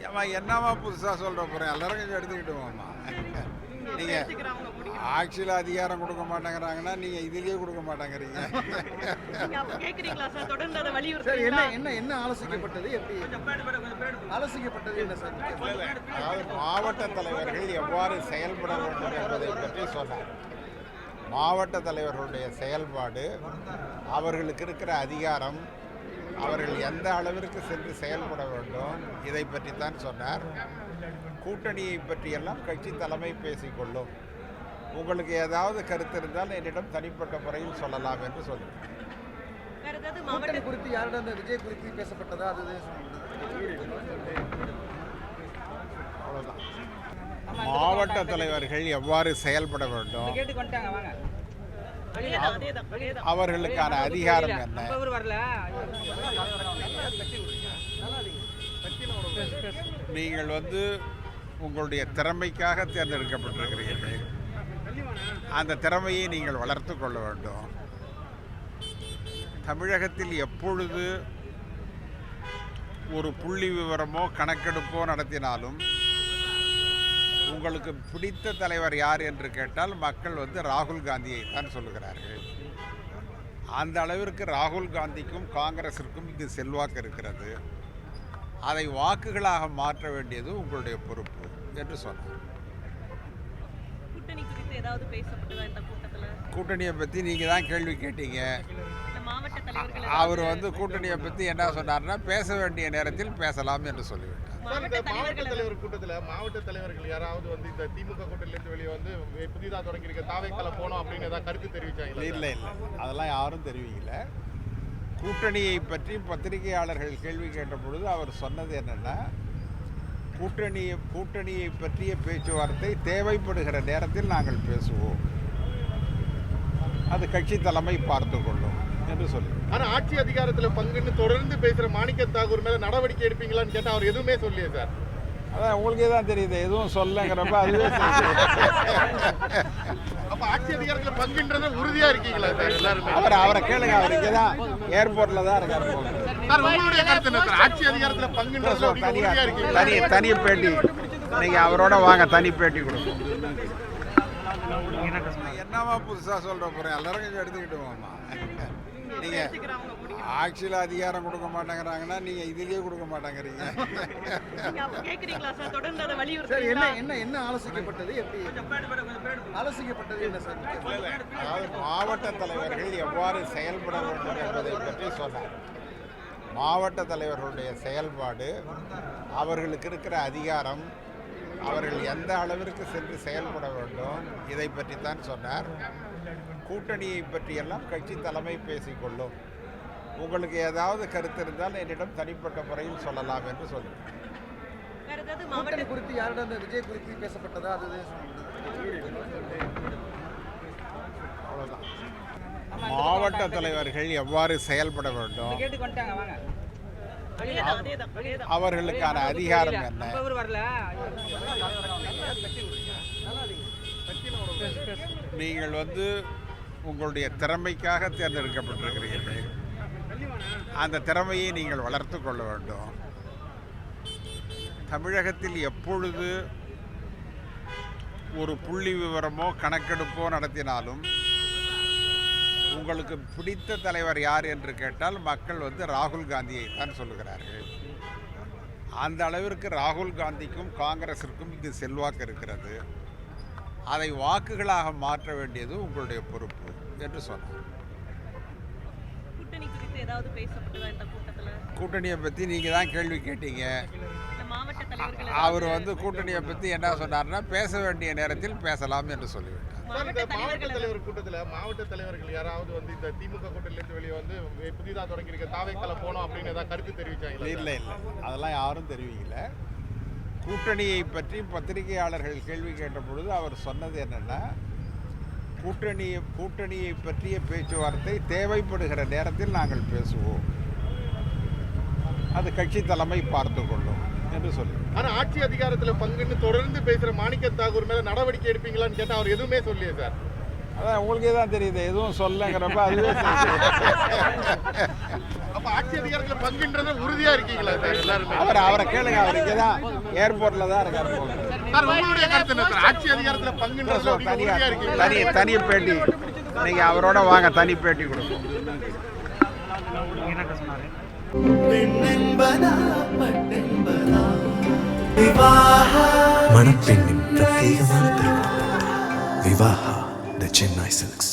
ஏம்மா என்னம்மா புதுசாக சொல்கிற போகிறேன் எல்லாரும் கொஞ்சம் எடுத்துக்கிட்டுவோம்மா. நீங்கள் ஆட்சியில் அதிகாரம் கொடுக்க மாட்டேங்கிறாங்கன்னா நீங்கள் இதுலேயே கொடுக்க மாட்டேங்கிறீங்க. சார் என்ன என்ன என்ன ஆலோசிக்கப்பட்டது, எப்படி ஆலோசிக்கப்பட்டது என்ன சார்? அதாவது மாவட்ட தலைவர்கள் எவ்வாறு செயல்பட வேண்டும் என்பதை பற்றி சொன்னார். மாவட்ட தலைவர்களுடைய செயல்பாடு, அவர்களுக்கு இருக்கிற அதிகாரம், அவர்கள் எந்த அளவிற்கு சென்று செயல்பட வேண்டும், இதை பற்றித்தான் சொன்னார். கூட்டணியை பற்றியெல்லாம் கட்சி தலைமை பேசிக்கொள்ளும். உங்களுக்கு ஏதாவது கருத்து இருந்தால் என்னிடம் தனிப்பட்ட முறையில் சொல்லலாம் என்று சொல்லுங்கள். கூட்டணி குறித்து யாரிடம் அந்த விஜய் குறித்து பேசப்பட்டதா? அது அவ்வளோதான். மாவட்ட தலைவர்கள் எவ்வாறு செயல்பட வேண்டும், அவர்களுக்கான அதிகாரம் என்ன, நீங்கள் உங்களுடைய திறமைக்காக தேர்ந்தெடுக்கப்பட்டிருக்கிறீர்கள். அந்த திறமையை நீங்கள் வளர்த்து கொள்ள வேண்டும். தமிழகத்தில் எப்பொழுது ஒரு புள்ளி விவரமோ கணக்கெடுப்போ நடத்தினாலும் உங்களுக்கு பிடித்த தலைவர் யார் என்று கேட்டால் மக்கள் ராகுல் காந்தியை தான் சொல்லுகிறார்கள். அந்த அளவிற்கு ராகுல் காந்திக்கும் காங்கிரஸிற்கும் இங்கு செல்வாக்கு இருக்கிறது. அதை வாக்குகளாக மாற்ற வேண்டியது உங்களுடைய பொறுப்பு என்று சொன்னார். கூட்டணியை பற்றி நீங்கள் தான் கேள்வி கேட்டீங்க. அவர் கூட்டணியை பற்றி என்ன சொன்னார்னா, பேச வேண்டிய நேரத்தில் பேசலாம் என்று சொல்லிவிட்டார். மாவட்ட தலைவர் கூட்டத்தில் மாவட்ட தலைவர்கள் யாராவது இந்த திமுக கூட்டத்திலிருந்து வெளியே புதிதாக தொடங்கியிருக்க தாவேக்கால போனோம் அப்படின்னு ஏதாவது கருத்து தெரிவிச்சாங்க? இல்லை, அதெல்லாம் யாரும் தெரிவிக்கல. கூட்டணியை பற்றி பத்திரிகையாளர்கள் கேள்வி கேட்ட பொழுது அவர் சொன்னது என்னென்னா, கூட்டணியை பற்றிய பேச்சுவார்த்தை தேவைப்படுகிற நேரத்தில் நாங்கள் பேசுவோம், அது கட்சி தலைமை பார்த்து கொள்ளும் என்று சொல்லி. ஆனால் ஆட்சி அதிகாரத்தில் பங்குன்னு தொடர்ந்து பேசுகிற மாணிக்க தாகூர் மேலே நடவடிக்கை எடுப்பீங்களான்னு கேட்டால் அவர் எதுவுமே சொல்லியே சார். அதான் உங்களுக்கே தான் தெரியுது, எதுவும் சொல்லங்கிறப்ப அதுவே. அப்போ ஆட்சி அதிகாரத்தில் பங்குன்றது உறுதியாக இருக்கீங்களா சார் எல்லாருமே? அவரை கேளுங்க, அவர் இங்கே தான் ஏர்போர்ட்டில் தான் இருக்கார். சார் உங்களுடைய கருத்து என்ன சார்? ஆட்சி அதிகாரத்தில் பங்குன்றது உறுதியாக இருக்கீங்களா? தனி பேட்டி நீங்கள் அவரோட வாங்க, தனி பேட்டி கொடுக்கும். என்னம்மா புதுசாக சொல்கிற போகிறேன் எல்லாரும் கொஞ்சம் எடுத்துக்கிட்டுவோம்மா. நீங்கள் ஆட்சியில் அதிகாரம் கொடுக்க மாட்டேங்கிறாங்கன்னா நீங்கள் இதுலேயே கொடுக்க மாட்டேங்கிறீங்க. சார் என்ன என்ன என்ன ஆலோசிக்கப்பட்டது, எப்படி ஆலோசிக்கப்பட்டது என்ன சார்? அதாவது மாவட்ட தலைவர்கள் எவ்வாறு செயல்பட வேண்டும் என்பதை பற்றி சொன்னார். மாவட்ட தலைவர்களுடைய செயல்பாடு, அவர்களுக்கு இருக்கிற அதிகாரம், அவர்கள் எந்த அளவிற்கு சென்று செயல்பட வேண்டும், இதை பற்றித்தான் சொன்னார். கூட்டணியை பற்றியெல்லாம் கட்சி தலைமை பேசிக்கொள்ளும். உங்களுக்கு ஏதாவது கருத்து இருந்தால் என்னிடம் தனிப்பட்ட முறையில் சொல்லலாம் என்று சொல்லுங்கள். கூட்டணி குறித்து யாரிடம் அந்த விஜய் குறித்து பேசப்பட்டதா? அது அவ்வளோதான். மாவட்ட தலைவர்கள் எவ்வாறு செயல்பட வேண்டும், அவர்களுக்கான அதிகாரம் என்ன, நீங்கள் உங்களுடைய திறமைக்காக தேர்ந்தெடுக்கப்பட்டிருக்கிறீர்கள். அந்த திறமையை நீங்கள் வளர்த்து கொள்ள வேண்டும். தமிழகத்தில் எப்பொழுது ஒரு புள்ளி விவரமோ கணக்கெடுப்போ நடத்தினாலும் உங்களுக்கு பிடித்த தலைவர் யார் என்று கேட்டால் மக்கள் ராகுல் காந்தியை தான் சொல்லுகிறார்கள். அந்த அளவிற்கு ராகுல் காந்திக்கும் காங்கிரஸிற்கும் இங்கு செல்வாக்கு இருக்கிறது. அதை வாக்குகளாக மாற்ற வேண்டியது உங்களுடைய பொறுப்பு என்று சொன்னார். கூட்டணியை பற்றி நீங்கள் தான் கேள்வி கேட்டீங்க. அவர் கூட்டணியை பற்றி என்ன சொன்னார்னா, பேச வேண்டிய நேரத்தில் பேசலாம் என்று சொல்லிவிட்டார். மாவட்ட தலைவர் கூட்டத்தில் மாவட்ட தலைவர்கள் யாராவது இந்த திமுக கூட்டத்திலிருந்து வெளியே புதிதாக தொடங்கியிருக்க தாவேக்கால போனோம் அப்படின்னு ஏதாவது கருத்து தெரிவிச்சாங்க? இல்லை, அதெல்லாம் யாரும் தெரிவிக்கல. கூட்டணியை பற்றி பத்திரிகையாளர்கள் கேள்வி கேட்ட பொழுது அவர் சொன்னது என்னென்னா, கூட்டணியை பற்றிய பேச்சுவார்த்தை தேவைப்படுகிற நேரத்தில் நாங்கள் பேசுவோம், அது கட்சி தலைமை பார்த்து கொள்ளும் என்று சொல்லி. ஆனால் ஆட்சி அதிகாரத்தில் பங்குன்னு தொடர்ந்து பேசுகிற மாணிக்க தாகூர் மேலே நடவடிக்கை எடுப்பீங்களான்னு கேட்டால் அவர் எதுவுமே சொல்லியே சார். அதான் உங்களுக்கே தான் தெரியுது, எதுவும் சொல்லங்கிறப்ப அதுவே. அப்ப ஆட்சி அதிகாரத்துல பங்குன்றது உறுதியா இருக்கீங்களா சார் எல்லாருமே? அவரை கேளுங்க, அவர் இங்கே தான் ஏர்போர்ட்டில் தான் இருக்கார் போல. சார் உங்களுடைய கருத்து என்ன சார்? ஆட்சி அதிகாரத்துல பங்குன்றதுல நீங்க உறுதியா இருக்கீங்களா? தனி பேட்டி நீங்கள் அவரோட வாங்க, தனி பேட்டி கொடுப்போம். மணப்பெண்ணின் பிரத்யேகமான திருமணம் விவாஹா தி சென்னை சில்க்ஸ்.